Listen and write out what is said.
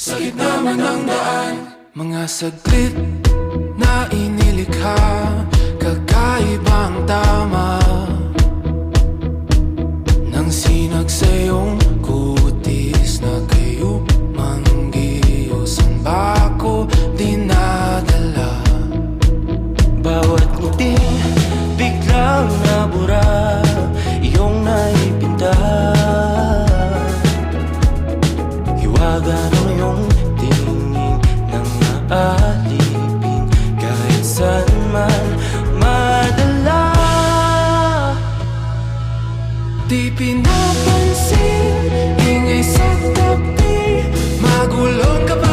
Sa gitna man ng daan, mga saglit na inilikha, kakaibang tama nang sinag sa iyong kutis na kayo manggiyo. San ba ako dinadala? Bawat ngiti biglang nabura, iyong naipinta. Hiwaga ng iyong tingin nang maalipin, kahit saan man madala. Di pinapansin, ingay sa tabi, magulong ka pa